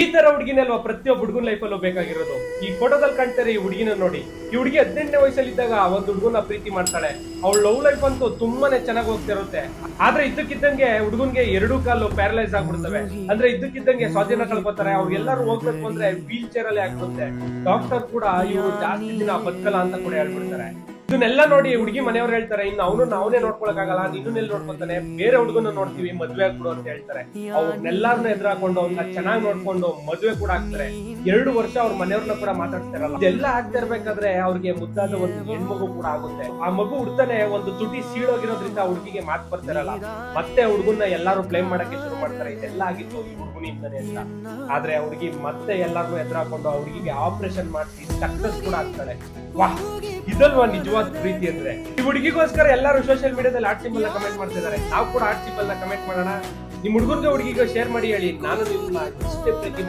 ಈ ತರ ಹುಡುಗಿನೇ ಅಲ್ವಾ ಪ್ರತಿಯೊಬ್ಬ ಹುಡುಗನ ಲೈಫಲ್ಲೂ ಬೇಕಾಗಿರೋದು. ಈ ಫೋಟೋದಲ್ಲಿ ಕಾಣ್ತಾರೆ ಈ ಹುಡುಗಿನ ನೋಡಿ. ಈ ಹುಡುಗಿ 18ನೇ ವಯಸ್ಸಲ್ಲಿದ್ದಾಗ ಒಂದ್ ಹುಡುಗನ ಪ್ರೀತಿ ಮಾಡ್ತಾಳೆ. ಅವಳ ಲವ್ ಲೈಫ್ ಅಂತೂ ತುಂಬಾನೇ ಚೆನ್ನಾಗಿ ಹೋಗ್ತಿರುತ್ತೆ. ಆದ್ರೆ ಇದ್ದಕ್ಕಿದ್ದಂಗೆ ಹುಡುಗನ್ಗೆ 2 ಕಾಲು ಪ್ಯಾರಲೈಸ್ ಆಗ್ಬಿಡ್ತವೆ. ಅಂದ್ರೆ ಇದ್ದಕ್ಕಿದ್ದಂಗೆ ಸ್ವಾಧೀನ ಕಳ್ಕೊತಾರೆ. ಅವ್ರಿಗೆಲ್ಲರೂ ಹೋಗ್ಬೇಕು ಅಂದ್ರೆ ವೀಲ್ ಚೇರ್ ಅಲ್ಲಿ ಆಗ್ಬಿಡುತ್ತೆ. ಡಾಕ್ಟರ್ ಕೂಡ ಇವ್ರು ಜಾಸ್ತಿ ದಿನ ಬದುಕಲ್ಲ ಅಂತ ಕೂಡ ಹೇಳ್ಬಿಡ್ತಾರೆ. ಇದನ್ನೆಲ್ಲ ನೋಡಿ ಹುಡುಗಿ ಮನೆಯವ್ರು ಹೇಳ್ತಾರೆ, ಇನ್ನು ಅವನೇ ನೋಡ್ಕೊಳಕ್ಕಾಗಲ್ಲ, ನಿನ್ನೆಲ್ಲಿ ನೋಡ್ಕೊತಾನೆ, ಬೇರೆ ಹುಡುಗನ ನೋಡ್ತೀವಿ, ಮದ್ವೆ ಆಗ್ಬಿಡು ಅಂತ ಹೇಳ್ತಾರೆ. ಅವ್ರನ್ನೆಲ್ಲಾರನ್ನ ಎದುರಾಕೊಂಡು ಅವ್ನ ಚೆನ್ನಾಗಿ ನೋಡ್ಕೊಂಡು ಮದ್ವೆ ಕೂಡ ಆಗ್ತಾರೆ. 2 ವರ್ಷ ಅವ್ರ ಮನೆಯವ್ರನ್ನ ಕೂಡ ಮಾತಾಡ್ತಾರಲ್ಲ. ಇದೆಲ್ಲ ಆಗ್ತಾ ಇರ್ಬೇಕಾದ್ರೆ ಅವ್ರಿಗೆ ಮುದ್ದಾದ ಒಂದು ಹೆಣ್ಮಗು ಕೂಡ ಆಗುತ್ತೆ. ಆ ಮಗು ಹುಡ್ತಾನೆ ಒಂದು ತುಟಿ ಸೀಳೋಗಿರೋದ್ರಿಂದ ಹುಡುಗಿಗೆ ಮಾತು ಬರ್ತಿರಲ್ಲ. ಮತ್ತೆ ಹುಡುಗನ್ನ ಎಲ್ಲಾರು ಬ್ಲೇಮ್ ಮಾಡಕ್ಕೆ ಶುರು ಮಾಡ್ತಾರೆ, ಇದೆಲ್ಲ ಆಗಿತ್ತು ಈ ಹುಡುಗನಿಂದಾನೆ ಅಂತ. ಆದ್ರೆ ಆ ಹುಡುಗಿ ಮತ್ತೆ ಎಲ್ಲಾರನ್ನೂ ಎದುರಾಕೊಂಡು ಆ ಹುಡುಗಿಗೆ ಆಪರೇಷನ್ ಮಾಡಿಸಿ ಸಕ್ಸಸ್ ಕೂಡ ಆಗ್ತಾಳೆ. ವಾಹ್, ಇದಲ್ವಾ ನಿಜವಾದ ಪ್ರೀತಿ ಅಂದ್ರೆ. ಈ ಹುಡುಗಿಗೋಸ್ಕರ ಎಲ್ಲರೂ ಸೋಷಿಯಲ್ ಮೀಡಿಯಾದಲ್ಲಿ ಆರ್ಟ್ ಸಿಂಬಲ್ ನ ಕಮೆಂಟ್ ಮಾಡ್ತಿದ್ದಾರೆ. ನಾವು ಕೂಡ ಆರ್ಟ್ ಸಿಂಬಲ್ ನ ಕಮೆಂಟ್ ಮಾಡೋಣ. ನಿಮ್ ಹುಡುಗರಿಗೆ ಹುಡುಗಿಗೆ ಶೇರ್ ಮಾಡಿ ಹೇಳಿ, ನಾನು ನಿಮ್ಮನ್ನ ಇಷ್ಟೇ ಪ್ರೀತಿ ಮಾಡ್ತೀನಿ.